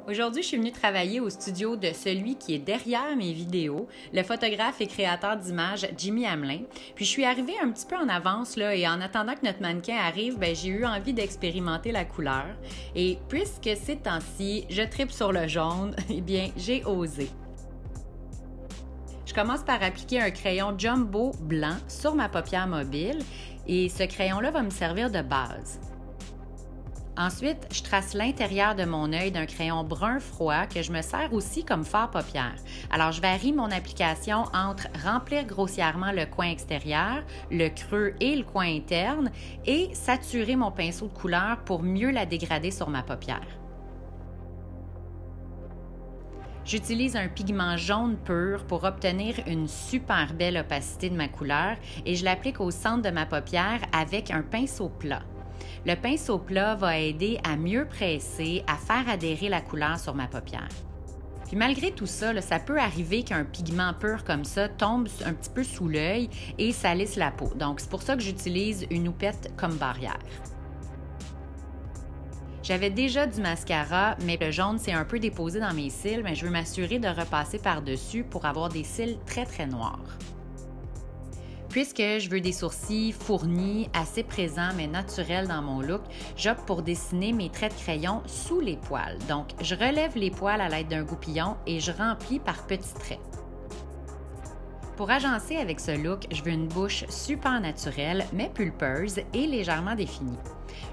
Aujourd'hui, je suis venue travailler au studio de celui qui est derrière mes vidéos, le photographe et créateur d'images Jimmy Hamelin. Puis je suis arrivée un petit peu en avance là, et en attendant que notre mannequin arrive, j'ai eu envie d'expérimenter la couleur. Et puisque ces temps-ci, je tripe sur le jaune, eh bien, j'ai osé. Je commence par appliquer un crayon Jumbo blanc sur ma paupière mobile et ce crayon-là va me servir de base. Ensuite, je trace l'intérieur de mon œil d'un crayon brun froid que je me sers aussi comme fard paupière. Alors, je varie mon application entre remplir grossièrement le coin extérieur, le creux et le coin interne et saturer mon pinceau de couleur pour mieux la dégrader sur ma paupière. J'utilise un pigment jaune pur pour obtenir une super belle opacité de ma couleur et je l'applique au centre de ma paupière avec un pinceau plat. Le pinceau plat va aider à mieux presser, à faire adhérer la couleur sur ma paupière. Puis malgré tout ça, ça peut arriver qu'un pigment pur comme ça tombe un petit peu sous l'œil et salisse la peau. Donc c'est pour ça que j'utilise une houppette comme barrière. J'avais déjà du mascara, mais le jaune s'est un peu déposé dans mes cils, mais je veux m'assurer de repasser par-dessus pour avoir des cils très noirs. Puisque je veux des sourcils fournis, assez présents mais naturels dans mon look, j'opte pour dessiner mes traits de crayon sous les poils. Donc, je relève les poils à l'aide d'un goupillon et je remplis par petits traits. Pour agencer avec ce look, je veux une bouche super naturelle, mais pulpeuse et légèrement définie.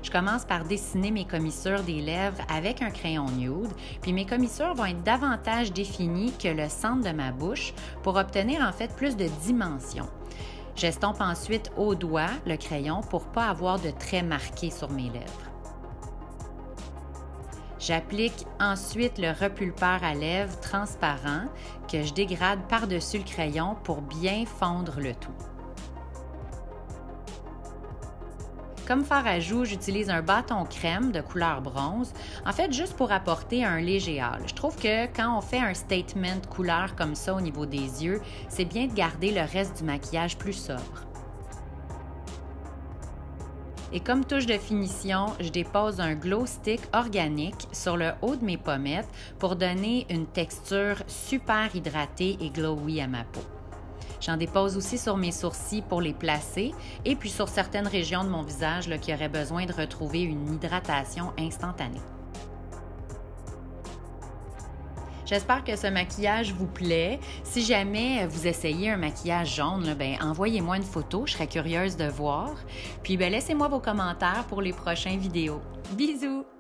Je commence par dessiner mes commissures des lèvres avec un crayon nude, puis mes commissures vont être davantage définies que le centre de ma bouche pour obtenir en fait plus de dimension. J'estompe ensuite au doigt le crayon pour ne pas avoir de traits marqués sur mes lèvres. J'applique ensuite le repulpeur à lèvres transparent que je dégrade par-dessus le crayon pour bien fondre le tout. Comme fard à joues, j'utilise un bâton crème de couleur bronze, en fait juste pour apporter un léger hâle. Je trouve que quand on fait un statement couleur comme ça au niveau des yeux, c'est bien de garder le reste du maquillage plus sobre. Et comme touche de finition, je dépose un glow stick organique sur le haut de mes pommettes pour donner une texture super hydratée et glowy à ma peau. J'en dépose aussi sur mes sourcils pour les placer et puis sur certaines régions de mon visage qui auraient besoin de retrouver une hydratation instantanée. J'espère que ce maquillage vous plaît. Si jamais vous essayez un maquillage jaune, envoyez-moi une photo, je serais curieuse de voir. Puis laissez-moi vos commentaires pour les prochaines vidéos. Bisous!